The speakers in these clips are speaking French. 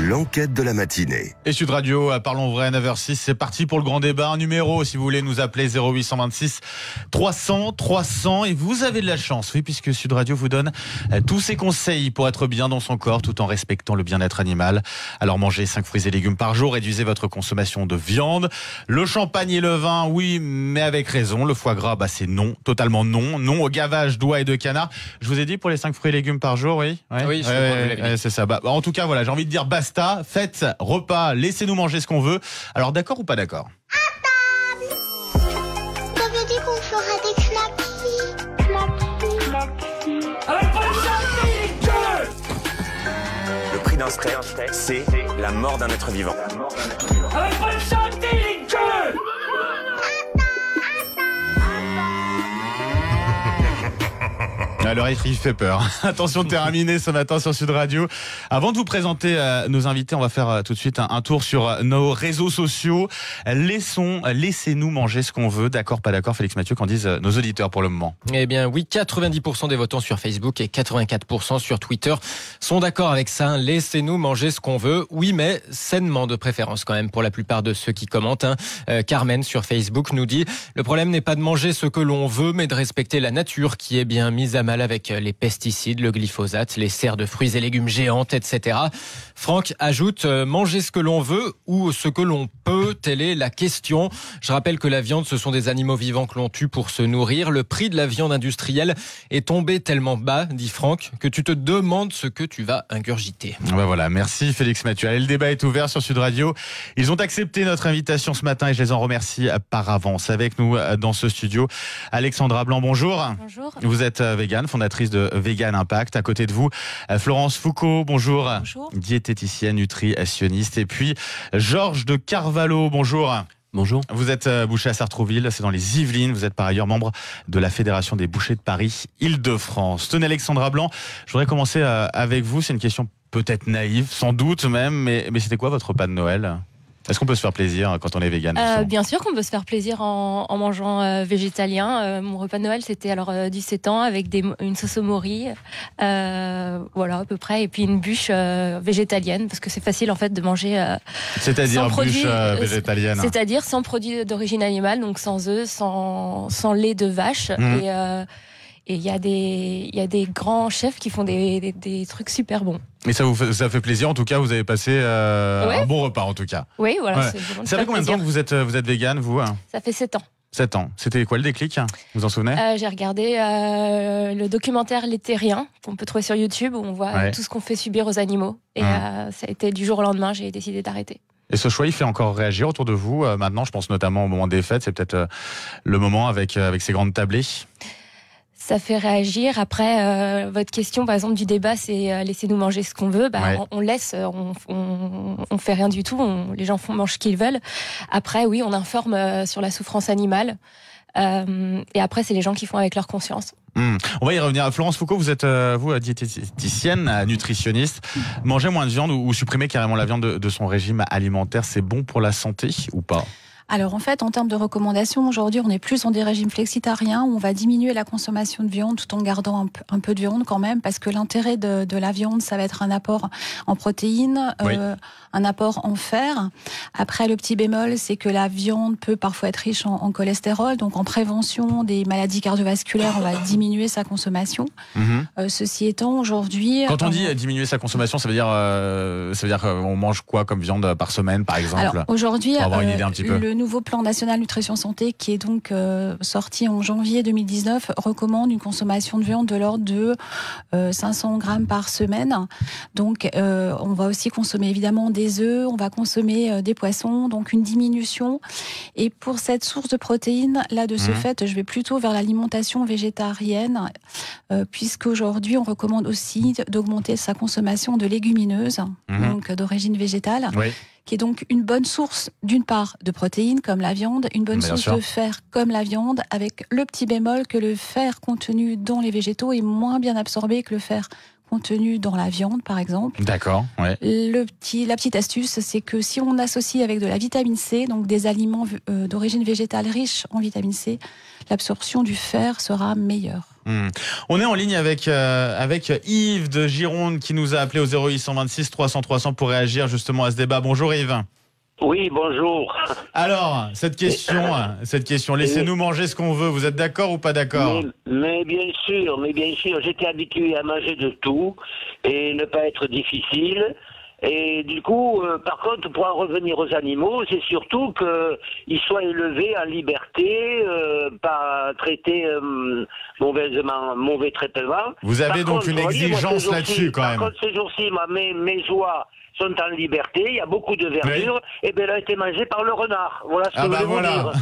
L'enquête de la matinée. Et Sud Radio, parlons vrai, 9h06, c'est parti pour le grand débat. Un numéro, si vous voulez nous appeler, 0826 300 300. Et vous avez de la chance, oui, puisque Sud Radio vous donne tous ses conseils pour être bien dans son corps tout en respectant le bien-être animal. Alors mangez 5 fruits et légumes par jour, réduisez votre consommation de viande. Le champagne et le vin, oui, mais avec raison. Le foie gras, c'est non, totalement non. Non au gavage d'oie et de canard. Je vous ai dit pour les 5 fruits et légumes par jour, oui. Oui, c'est ça. En tout cas, voilà, j'ai envie de dire basta, fête, repas, laissez-nous manger ce qu'on veut. Alors d'accord ou pas d'accord? Ça veut dire qu'on fera des claquis. Le prix d'un steak, c'est la mort d'un être vivant. Alors, il fait peur. Attention, terminé ce matin sur Sud Radio. Avant de vous présenter nos invités, on va faire tout de suite un tour sur nos réseaux sociaux. Laissez-nous manger ce qu'on veut. D'accord, pas d'accord, Félix Mathieu, qu'en disent nos auditeurs pour le moment? Eh bien oui, 90% des votants sur Facebook et 84% sur Twitter sont d'accord avec ça. Laissez-nous manger ce qu'on veut. Oui, mais sainement de préférence quand même pour la plupart de ceux qui commentent. Carmen sur Facebook nous dit « Le problème n'est pas de manger ce que l'on veut, mais de respecter la nature qui est bien mise à mal avec les pesticides, le glyphosate, les serres de fruits et légumes géantes, etc. » Franck ajoute « Manger ce que l'on veut ou ce que l'on peut, telle est la question. Je rappelle que la viande, ce sont des animaux vivants que l'on tue pour se nourrir. Le prix de la viande industrielle est tombé tellement bas, dit Franck, que tu te demandes ce que tu vas ingurgiter. » Voilà, merci Félix Mathieu. Allez, le débat est ouvert sur Sud Radio. Ils ont accepté notre invitation ce matin et je les en remercie par avance. Avec nous dans ce studio, Alexandra Blanc, bonjour. Bonjour. Vous êtes végane, fondatrice de Vegan Impact. À côté de vous, Florence Foucault, bonjour. Bonjour. Diététicienne, nutritionniste. Et puis, Georges de Carvalho, bonjour. Bonjour. Vous êtes boucher à Sartrouville, c'est dans les Yvelines. Vous êtes par ailleurs membre de la Fédération des bouchers de Paris, Île-de-France. Tenez, Alexandra Blanc, je voudrais commencer avec vous. C'est une question peut-être naïve, sans doute même, mais c'était quoi votre repas de Noël ? Est-ce qu'on peut se faire plaisir quand on est vegan? Bien sûr qu'on peut se faire plaisir en mangeant végétalien. Mon repas de Noël, c'était alors du sétan avec une sauce au mori, voilà à peu près, et puis une bûche végétalienne, parce que c'est facile en fait de manger. C'est-à-dire sans bûche produits, végétalienne. C'est-à-dire sans produits d'origine animale, donc sans œufs, sans lait de vache. Et il y a des grands chefs qui font des trucs super bons. Et ça fait plaisir, en tout cas, vous avez passé un bon repas, en tout cas. Oui, voilà. Ouais. Ça fait combien de temps que vous êtes végane, vous? Ça fait 7 ans. 7 ans. C'était quoi le déclic? Vous vous en souvenez? J'ai regardé le documentaire Les Terriens, qu'on peut trouver sur YouTube, où on voit tout ce qu'on fait subir aux animaux. Et ça a été du jour au lendemain, j'ai décidé d'arrêter. Et ce choix, il fait encore réagir autour de vous maintenant? Je pense notamment au moment des fêtes, c'est peut-être le moment avec ces grandes tablées. Ça fait réagir. Après, votre question, par exemple, du débat, c'est laissez-nous manger ce qu'on veut. On laisse, on fait rien du tout. Les gens mangent ce qu'ils veulent. Après, oui, on informe sur la souffrance animale. Et après, c'est les gens qui font avec leur conscience. On va y revenir. Florence Foucault, vous êtes vous diététicienne, nutritionniste. Manger moins de viande ou supprimer carrément la viande de son régime alimentaire, c'est bon pour la santé ou pas? Alors en fait, en termes de recommandations, aujourd'hui, on est plus dans des régimes flexitariens où on va diminuer la consommation de viande tout en gardant un peu de viande quand même, parce que l'intérêt de la viande, ça va être un apport en protéines, un apport en fer. Après, le petit bémol, c'est que la viande peut parfois être riche en cholestérol, donc en prévention des maladies cardiovasculaires, on va diminuer sa consommation. Ceci étant, aujourd'hui... Quand on dit diminuer sa consommation, ça veut dire qu'on mange quoi comme viande par semaine, par exemple? Alors aujourd'hui, pour avoir une idée un petit peu. Le nouveau plan national nutrition santé qui est donc sorti en janvier 2019 recommande une consommation de viande de l'ordre de 500 grammes par semaine. Donc on va aussi consommer évidemment des œufs, on va consommer des poissons, donc une diminution. Et pour cette source de protéines, là de ce fait, je vais plutôt vers l'alimentation végétarienne, puisqu'aujourd'hui on recommande aussi d'augmenter sa consommation de légumineuses, donc d'origine végétale. Qui est donc une bonne source, d'une part, de protéines comme la viande, une bonne source de fer comme la viande, avec le petit bémol que le fer contenu dans les végétaux est moins bien absorbé que le fer contenu dans la viande, par exemple. D'accord, ouais. La petite astuce, c'est que si on associe avec de la vitamine C, donc des aliments d'origine végétale riches en vitamine C, l'absorption du fer sera meilleure. On est en ligne avec Yves de Gironde qui nous a appelé au 0826 300 300 pour réagir justement à ce débat. Bonjour Yves. Oui, bonjour. Alors, cette question, laissez-nous manger ce qu'on veut, vous êtes d'accord ou pas d'accord? mais bien sûr, j'étais habitué à manger de tout et ne pas être difficile. Et du coup, par contre, pour en revenir aux animaux, c'est surtout qu'ils soient élevés en liberté, pas traités mauvais traitement. Vous avez donc une exigence là-dessus quand même. Par contre, ces jours-ci, mes oies sont en liberté, il y a beaucoup de verdure, et bien elle a été mangée par le renard. Voilà ce que je voulais vous dire.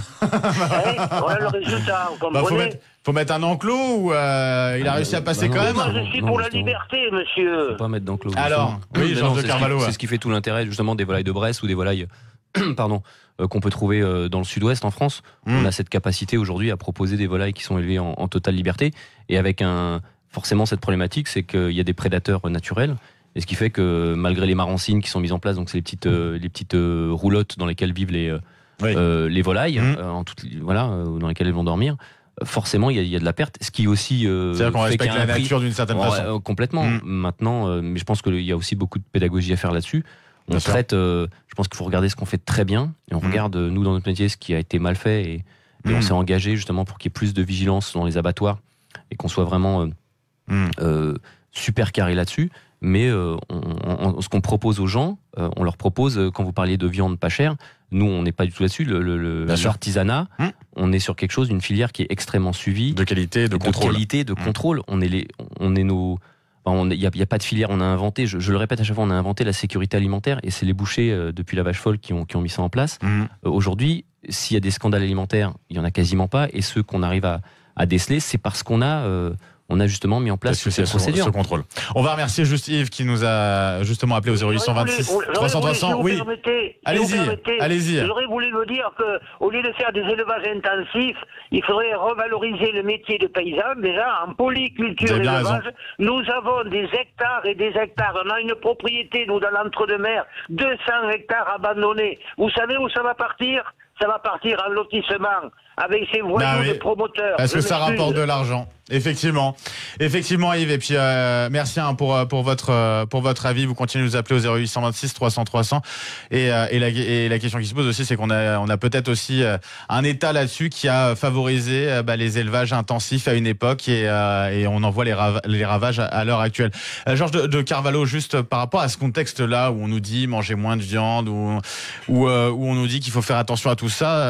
Voilà le résultat, vous comprenez. Faut mettre un enclos ou il a réussi à passer quand même. Moi je suis pour la liberté, monsieur. Faut pas mettre d'enclos. Alors, oui, Georges de Carvalho. C'est ce qui fait tout l'intérêt justement des volailles de Bresse ou des volailles qu'on peut trouver dans le sud-ouest en France. On a cette capacité aujourd'hui à proposer des volailles qui sont élevées en totale liberté et avec forcément cette problématique, c'est qu'il y a des prédateurs naturels. Et ce qui fait que malgré les marencines qui sont mises en place, donc c'est les petites roulottes dans lesquelles vivent les volailles, dans lesquelles elles vont dormir, forcément il y a de la perte. Ce qui aussi c'est-à-dire qu'on respecte la nature d'une certaine façon. Complètement. Maintenant, mais je pense qu'il y a aussi beaucoup de pédagogie à faire là-dessus. On traite. Je pense qu'il faut regarder ce qu'on fait très bien et on regarde nous dans notre métier ce qui a été mal fait et on s'est engagé justement pour qu'il y ait plus de vigilance dans les abattoirs et qu'on soit vraiment super carré là-dessus. Mais ce qu'on propose aux gens, on leur propose, quand vous parliez de viande pas chère, nous on n'est pas du tout là-dessus, l'artisanat, on est sur quelque chose, une filière qui est extrêmement suivie. De qualité, de contrôle. Contrôle. Il n'y a pas de filière, on a inventé, je le répète à chaque fois, on a inventé la sécurité alimentaire et c'est les bouchers depuis la vache folle qui ont mis ça en place. Aujourd'hui, s'il y a des scandales alimentaires, il n'y en a quasiment pas et ceux qu'on arrive à déceler, c'est parce qu'on a justement mis en place cette procédure. Ce contrôle. On va remercier juste Yves qui nous a justement appelé au 0826 300 300. Oui, allez-y. J'aurais voulu vous dire qu'au lieu de faire des élevages intensifs, il faudrait revaloriser le métier de paysan. Déjà, en polyculture et élevage, nous avons des hectares et des hectares. On a une propriété, nous, dans l'entre-deux-mer, 200 hectares abandonnés. Vous savez où ça va partir? Ça va partir en lotissement avec ces voyous de promoteurs. Est-ce que ça rapporte de l'argent? Effectivement, Yves. Et puis merci pour votre avis. Vous continuez de nous appeler au 0826 300 300. Et la question qui se pose aussi, c'est qu'on a peut-être aussi un État là-dessus qui a favorisé les élevages intensifs à une époque et on en voit les ravages à l'heure actuelle. Georges de Carvalho, juste par rapport à ce contexte-là où on nous dit manger moins de viande, où on nous dit qu'il faut faire attention à tout ça,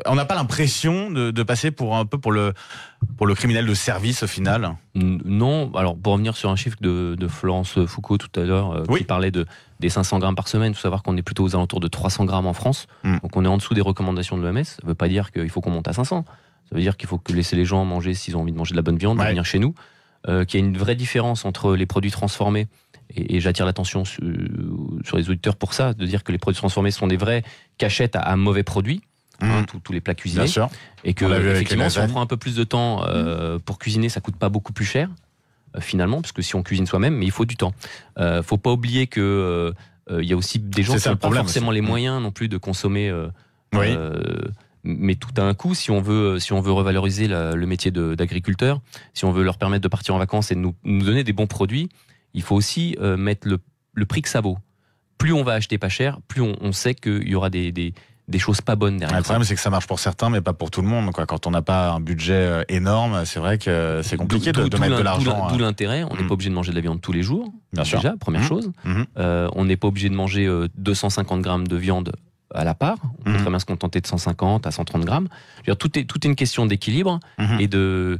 on n'a pas l'impression de passer pour le criminel de service au final? Non, alors pour revenir sur un chiffre de Florence Foucault tout à l'heure qui parlait des 500 grammes par semaine, il faut savoir qu'on est plutôt aux alentours de 300 grammes en France, donc on est en dessous des recommandations de l'OMS. Ça ne veut pas dire qu'il faut qu'on monte à 500, ça veut dire qu'il faut laisser les gens manger s'ils ont envie de manger de la bonne viande, venir chez nous, qu'il y a une vraie différence entre les produits transformés et j'attire l'attention sur les auditeurs pour ça, de dire que les produits transformés sont des vraies cachettes à mauvais produits. Tous les plats cuisinés. Bien sûr. Et que effectivement, si on prend un peu plus de temps pour cuisiner, ça coûte pas beaucoup plus cher finalement, parce que si on cuisine soi-même, mais il faut du temps. Faut pas oublier que il y a aussi des gens qui n'ont pas forcément les moyens non plus de consommer. Mais tout a un coût. Si on veut revaloriser le métier d'agriculteur, si on veut leur permettre de partir en vacances et de nous donner des bons produits, il faut aussi mettre le prix que ça vaut. Plus on va acheter pas cher, plus on sait qu'il y aura des choses pas bonnes derrière. Le problème, c'est que ça marche pour certains, mais pas pour tout le monde. Quand on n'a pas un budget énorme, c'est vrai que c'est compliqué de mettre de l'argent. D'où l'intérêt. On n'est pas obligé de manger de la viande tous les jours. Bien sûr. Déjà, première chose. On n'est pas obligé de manger 250 grammes de viande à la part. On peut très bien se contenter de 150 à 130 grammes. Je veux dire, tout est une question d'équilibre et de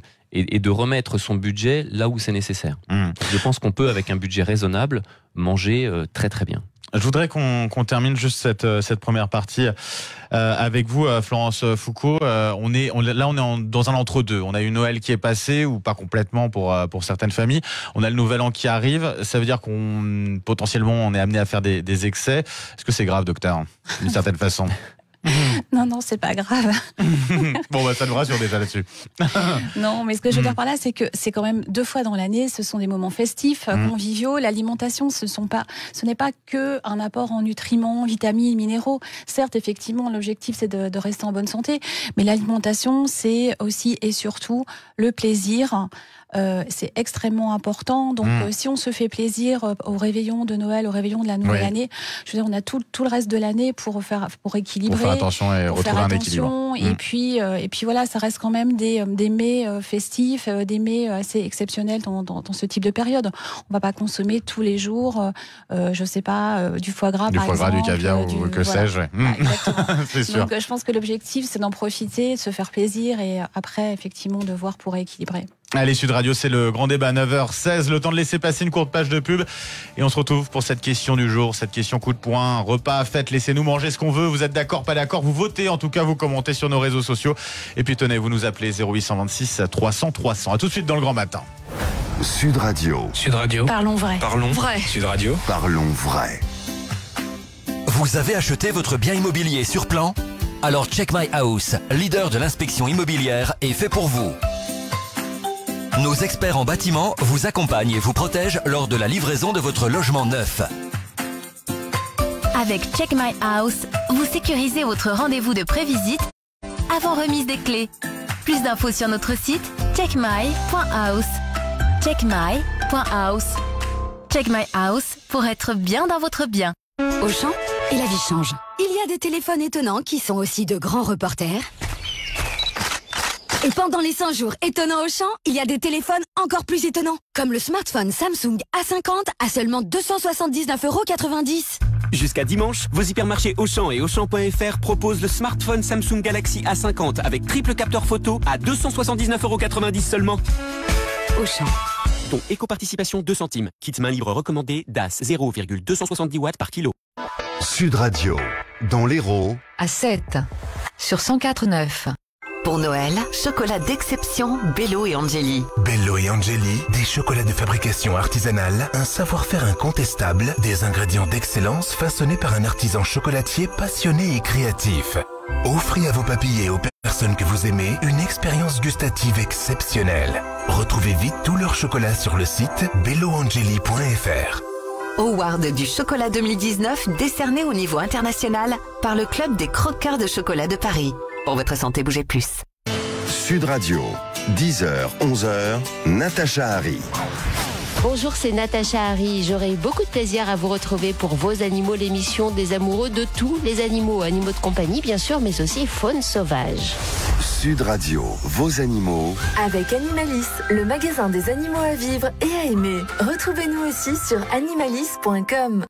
remettre son budget là où c'est nécessaire. Je pense qu'on peut, avec un budget raisonnable, manger très très bien. Je voudrais qu'on termine juste cette première partie avec vous, Florence Foucault. On est dans un entre-deux. On a eu Noël qui est passé, ou pas complètement pour certaines familles. On a le Nouvel An qui arrive. Ça veut dire potentiellement on est amené à faire des excès. Est-ce que c'est grave, docteur, d'une certaine façon? Non, c'est pas grave. Bon, ça nous rassure déjà là-dessus. Non, mais ce que je veux dire par là, c'est que c'est quand même 2 fois dans l'année, ce sont des moments festifs, conviviaux. L'alimentation, ce n'est pas que un apport en nutriments, vitamines, minéraux. Certes, effectivement, l'objectif, c'est de rester en bonne santé, mais l'alimentation, c'est aussi et surtout le plaisir. C'est extrêmement important. Donc, si on se fait plaisir au réveillon de Noël, au réveillon de la nouvelle année, je veux dire, on a tout le reste de l'année pour équilibrer, pour faire attention et retrouver un équilibre. Et puis voilà, ça reste quand même des mets festifs, des mets assez exceptionnels dans ce type de période. On va pas consommer tous les jours, je sais pas, du foie gras, par exemple, du caviar ou que sais-je. C'est sûr. Donc, je pense que l'objectif, c'est d'en profiter, de se faire plaisir et après, effectivement, de voir pour équilibrer. Allez, Sud Radio, c'est le grand débat, 9h16. Le temps de laisser passer une courte page de pub. Et on se retrouve pour cette question du jour, cette question coup de poing. Repas, fête, laissez-nous manger ce qu'on veut. Vous êtes d'accord, pas d'accord? Vous votez, en tout cas, vous commentez sur nos réseaux sociaux. Et puis tenez, vous nous appelez 0826 300 300. À tout de suite dans le grand matin. Sud Radio. Sud Radio. Parlons vrai. Parlons vrai. Sud Radio. Parlons vrai. Vous avez acheté votre bien immobilier sur plan? Alors Check My House, leader de l'inspection immobilière, est fait pour vous. Nos experts en bâtiment vous accompagnent et vous protègent lors de la livraison de votre logement neuf. Avec Check My House, vous sécurisez votre rendez-vous de prévisite avant remise des clés. Plus d'infos sur notre site checkmy.house. Checkmy.house. Check My House pour être bien dans votre bien. Auchan, et la vie change. Il y a des téléphones étonnants qui sont aussi de grands reporters. Et pendant les 100 jours étonnants Auchan, il y a des téléphones encore plus étonnants. Comme le smartphone Samsung A50 à seulement 279,90 €. Jusqu'à dimanche, vos hypermarchés Auchan et Auchan.fr proposent le smartphone Samsung Galaxy A50 avec triple capteur photo à 279,90 € seulement. Auchan. Ton éco-participation 2 centimes. Kit main libre recommandé DAS 0,270 watts par kilo. Sud Radio, dans l'Hérault. À 7, sur 104.9. Pour Noël, chocolat d'exception Bello et Angeli. Bello et Angeli, des chocolats de fabrication artisanale, un savoir-faire incontestable, des ingrédients d'excellence façonnés par un artisan chocolatier passionné et créatif. Offrez à vos papilles et aux personnes que vous aimez une expérience gustative exceptionnelle. Retrouvez vite tous leurs chocolats sur le site belloangeli.fr. Award du chocolat 2019 décerné au niveau international par le Club des croqueurs de chocolat de Paris. Pour votre santé, bougez plus. Sud Radio, 10h, 11h, Natacha Harry. Bonjour, c'est Natacha Harry. J'aurai beaucoup de plaisir à vous retrouver pour Vos Animaux, l'émission des amoureux de tous les animaux. Animaux de compagnie, bien sûr, mais aussi faune sauvage. Sud Radio, Vos Animaux. Avec Animalis, le magasin des animaux à vivre et à aimer. Retrouvez-nous aussi sur animalis.com.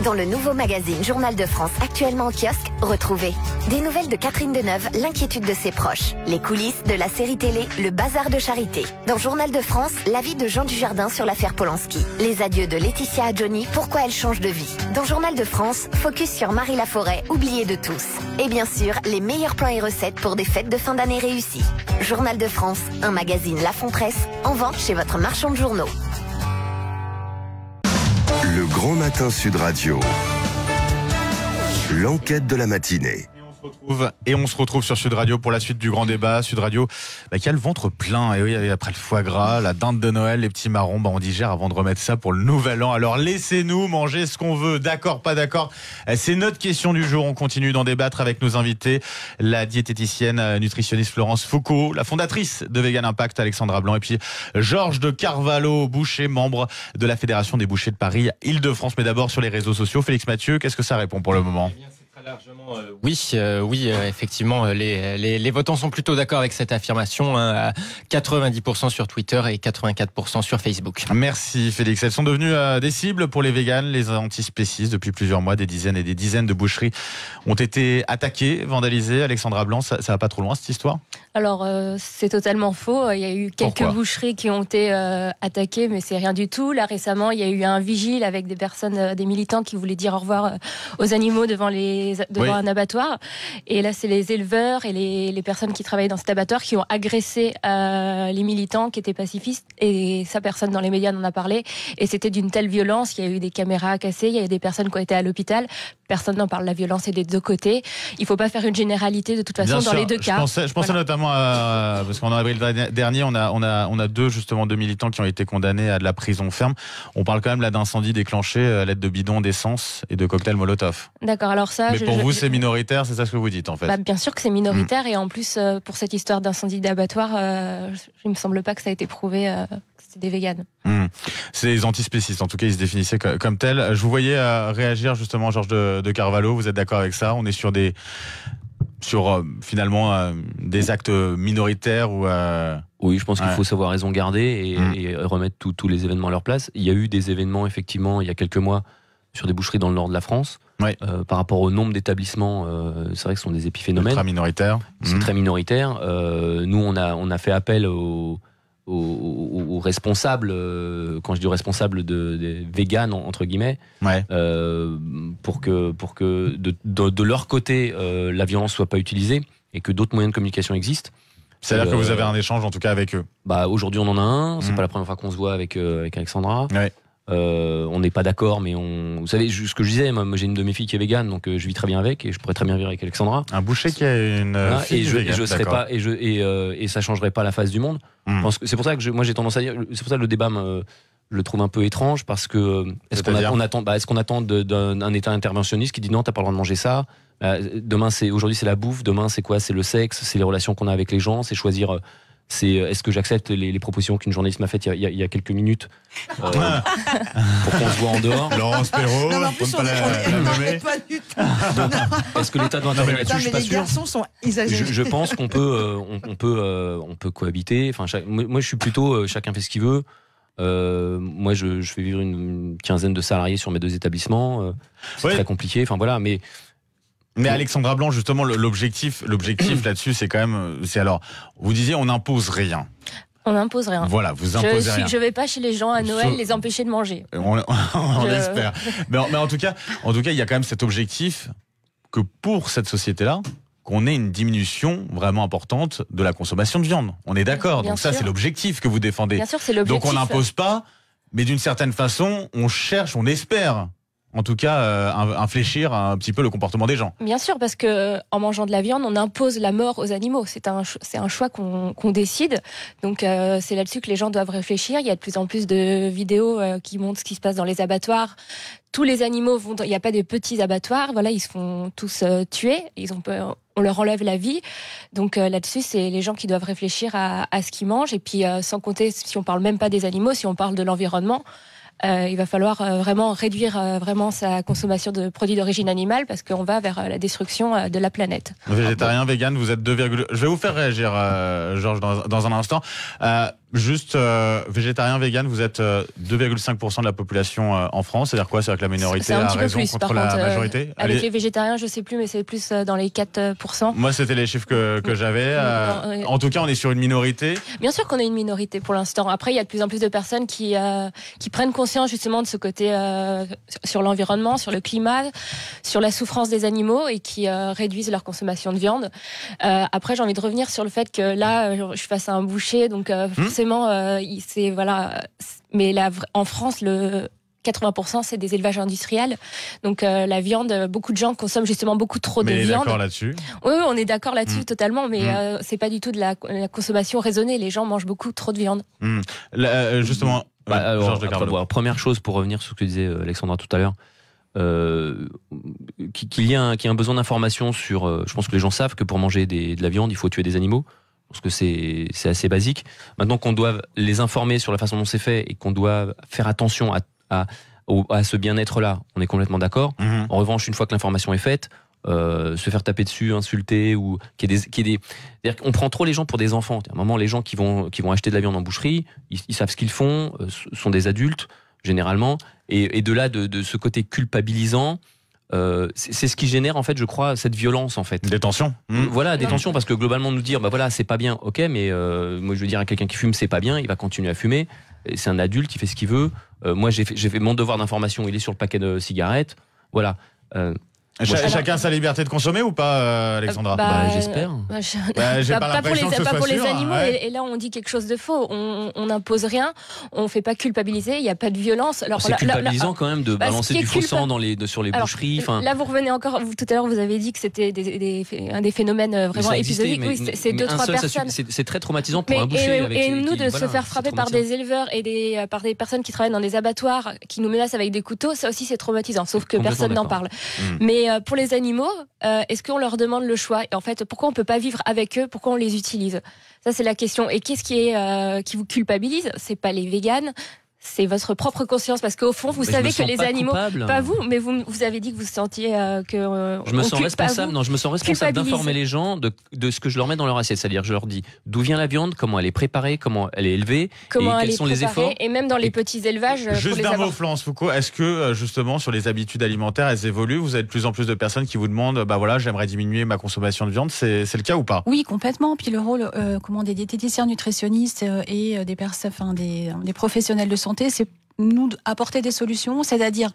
Dans le nouveau magazine Journal de France, actuellement en kiosque, retrouvez des nouvelles de Catherine Deneuve, l'inquiétude de ses proches, les coulisses de la série télé Le Bazar de Charité. Dans Journal de France, l'avis de Jean Dujardin sur l'affaire Polanski. Les adieux de Laetitia à Johnny, pourquoi elle change de vie. Dans Journal de France, focus sur Marie Laforêt, oubliée de tous. Et bien sûr, les meilleurs plans et recettes pour des fêtes de fin d'année réussies. Journal de France, un magazine La Fond Presse, en vente chez votre marchand de journaux. Le Grand Matin Sud Radio. L'enquête de la matinée. Et on se retrouve sur Sud Radio pour la suite du grand débat. Sud Radio qui a le ventre plein. Et oui, après le foie gras, la dinde de Noël, les petits marrons, on digère avant de remettre ça pour le nouvel an. Alors laissez-nous manger ce qu'on veut. D'accord, pas d'accord? C'est notre question du jour. On continue d'en débattre avec nos invités. La diététicienne nutritionniste Florence Foucault, la fondatrice de Vegan Impact Alexandra Blanc, et puis Georges de Carvalho, boucher, membre de la Fédération des bouchers de Paris, Île-de-France. Mais d'abord sur les réseaux sociaux. Félix Mathieu, qu'est-ce que ça répond pour le moment? Largement, oui, effectivement, les votants sont plutôt d'accord avec cette affirmation, à 90% sur Twitter et 84% sur Facebook. Merci Félix. Elles sont devenues des cibles pour les véganes, les antispécistes. Depuis plusieurs mois, des dizaines et des dizaines de boucheries ont été attaquées, vandalisées. Alexandra Blanc, ça va pas trop loin cette histoire? Alors, c'est totalement faux. Il y a eu quelques boucheries qui ont été attaquées, mais c'est rien du tout. Là, récemment, il y a eu un vigile avec des personnes, des militants qui voulaient dire au revoir aux animaux devant un abattoir. Et là, c'est les éleveurs et les personnes qui travaillaient dans cet abattoir qui ont agressé les militants qui étaient pacifistes. Et ça, personne dans les médias n'en a parlé. Et c'était d'une telle violence. Il y a eu des caméras cassées, il y a eu des personnes qui ont été à l'hôpital. personne n'en parle. La violence est des deux côtés. Il faut pas faire une généralité de toute façon dans les deux cas. Je pensais notamment à, parce qu'en avril dernier, on a deux militants qui ont été condamnés à de la prison ferme. On parle quand même là d'incendie déclenché à l'aide de bidons d'essence et de cocktails Molotov. D'accord, alors ça. Mais pour vous, c'est minoritaire, c'est ça ce que vous dites en fait. Bien sûr que c'est minoritaire et en plus pour cette histoire d'incendie d'abattoir, il me semble pas que ça a été prouvé que c'était des véganes. C'est des antispécistes, en tout cas ils se définissaient comme tels. Je vous voyais réagir justement, Georges de Carvalho, vous êtes d'accord avec ça? On est sur finalement des actes minoritaires ou Oui, je pense qu'il faut savoir raison garder et remettre tous les événements à leur place. Il y a eu des événements effectivement il y a quelques mois sur des boucheries dans le nord de la France. Par rapport au nombre d'établissements, c'est vrai que ce sont des épiphénomènes. Ultra minoritaires. C'est très minoritaire. Nous, on a fait appel aux responsables, quand je dis responsables des véganes entre guillemets, pour que de leur côté la violence soit pas utilisée et que d'autres moyens de communication existent. C'est-à-dire que vous avez un échange en tout cas avec eux. Aujourd'hui on en a un. C'est pas la première fois qu'on se voit avec Alexandra. On n'est pas d'accord, mais vous savez, ce que je disais, moi j'ai une de mes filles qui est végane, donc je vis très bien avec, et je pourrais très bien vivre avec Alexandra. Un boucher qui a une fille végane, je serais pas, et ça changerait pas la face du monde. C'est pour ça que moi j'ai tendance à dire, c'est pour ça que le débat je le trouve un peu étrange, parce que est-ce qu'on attend d'un État interventionniste qui dit non, t'as pas le droit de manger ça. Aujourd'hui c'est la bouffe, demain c'est quoi? C'est le sexe, c'est les relations qu'on a avec les gens, c'est choisir. Est-ce que j'accepte les propositions qu'une journaliste m'a faites il y a quelques minutes pour qu'on se voit en dehors? Laurence Perrault, non, mais en plus, on est pas du tout. Est-ce que l'État doit intervenir là-dessus? Je suis pas sûr. Les garçons sont exagérés. Je pense qu'on peut cohabiter. Enfin, moi, je suis plutôt chacun fait ce qu'il veut. Moi, je fais vivre une quinzaine de salariés sur mes deux établissements. C'est très compliqué. Enfin voilà, Mais Alexandra Blanc, justement, l'objectif là-dessus, c'est quand même, alors, vous disiez, on n'impose rien. On n'impose rien. Voilà, vous imposez rien. Je vais pas chez les gens à Noël les empêcher de manger. On l'espère. Mais en tout cas, il y a quand même cet objectif que pour cette société-là, qu'on ait une diminution vraiment importante de la consommation de viande. On est d'accord. Donc ça, c'est l'objectif que vous défendez. Bien sûr, c'est l'objectif. Donc on n'impose pas, mais d'une certaine façon, on cherche, on espère. En tout cas, infléchir un petit peu le comportement des gens. Bien sûr, parce que en mangeant de la viande, on impose la mort aux animaux. C'est un choix qu'on décide. Donc c'est là-dessus que les gens doivent réfléchir. Il y a de plus en plus de vidéos qui montrent ce qui se passe dans les abattoirs. Tous les animaux vont. Il n'y a pas de petits abattoirs. Voilà, ils se font tous tuer. On leur enlève la vie. Donc là-dessus, c'est les gens qui doivent réfléchir à ce qu'ils mangent. Et puis sans compter, si on parle même pas des animaux, si on parle de l'environnement. Il va falloir vraiment réduire vraiment sa consommation de produits d'origine animale parce qu'on va vers la destruction de la planète. Végétarien, vegan, vous êtes 2, je vais vous faire réagir, Georges, dans un instant. Juste végétarien, vegan, vous êtes 2,5% de la population en France. C'est-à-dire quoi? C'est-à-dire que la minorité a raison contre la majorité? Avec les végétariens, je sais plus, mais c'est plus dans les 4%. Moi, c'était les chiffres que j'avais. En tout cas, on est sur une minorité. Bien sûr qu'on est une minorité pour l'instant. Après, il y a de plus en plus de personnes qui prennent conscience justement de ce côté sur l'environnement, sur le climat, sur la souffrance des animaux et qui réduisent leur consommation de viande. Après, j'ai envie de revenir sur le fait que là, je suis face à un boucher, donc forcément, c'est voilà. Mais là, en France, le 80% c'est des élevages industriels. Donc la viande, beaucoup de gens consomment justement beaucoup trop de viande. Mais d'accord là-dessus? Oui, on est d'accord là-dessus totalement, mais c'est pas du tout de la consommation raisonnée. Les gens mangent beaucoup trop de viande. Justement, première chose, pour revenir sur ce que disait Alexandra tout à l'heure, qu'il y a un besoin d'information sur... je pense que les gens savent que pour manger de la viande, il faut tuer des animaux. Parce que c'est assez basique. Maintenant qu'on doit les informer sur la façon dont c'est fait et qu'on doit faire attention à ce bien-être-là, on est complètement d'accord. En revanche, une fois que l'information est faite, se faire taper dessus, insulter, ou c'est-à-dire qu'on prend trop les gens pour des enfants. À un moment, les gens qui vont acheter de la viande en boucherie, ils savent ce qu'ils font, sont des adultes généralement, et de là de ce côté culpabilisant. C'est ce qui génère, en fait, je crois, cette violence, en fait. Des tensions. Voilà, des tensions, parce que globalement, nous dire, voilà, c'est pas bien, ok, mais moi, je veux dire à quelqu'un qui fume, c'est pas bien, il va continuer à fumer. C'est un adulte, il fait ce qu'il veut. Moi, j'ai fait mon devoir d'information, il est sur le paquet de cigarettes. Voilà. Chacun sa liberté de consommer ou pas, Alexandra? J'espère. Pas pour les animaux. Ouais. Et là, on dit quelque chose de faux. On n'impose rien. On ne fait pas culpabiliser. Il n'y a pas de violence. Alors, c'est culpabilisant quand même de balancer du faux sang sur les boucheries. Là, vous revenez encore. Tout à l'heure, vous avez dit que c'était un des phénomènes vraiment épisodiques. Oui, c'est 2-3 personnes. C'est très traumatisant pour un boucher. Et nous, de se faire frapper par des éleveurs et par des personnes qui travaillent dans des abattoirs, qui nous menacent avec des couteaux, ça aussi, c'est traumatisant. Sauf que personne n'en parle. Mais pour les animaux, est-ce qu'on leur demande le choix? Et en fait, pourquoi on ne peut pas vivre avec eux? Pourquoi on les utilise? Ça, c'est la question. Et qu'est-ce qui vous culpabilise? C'est pas les véganes, c'est votre propre conscience, parce qu'au fond, vous savez que les animaux, coupable. pas vous, mais vous avez dit que vous sentiez que je me sens responsable. Non, je me sens responsable d'informer les gens de ce que je leur mets dans leur assiette. C'est-à-dire, je leur dis d'où vient la viande, comment elle est préparée, comment elle est élevée, comment et quels sont les efforts. Et même dans les petits élevages. Juste d'un mot, Florence Foucault, est-ce que justement sur les habitudes alimentaires, elles évoluent? Vous avez de plus en plus de personnes qui vous demandent, j'aimerais diminuer ma consommation de viande. C'est le cas ou pas? Oui, complètement. Puis le rôle, des diététiciens, nutritionnistes et des professionnels de santé, c'est nous apporter des solutions, c'est-à-dire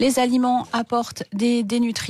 les aliments apportent des nutriments.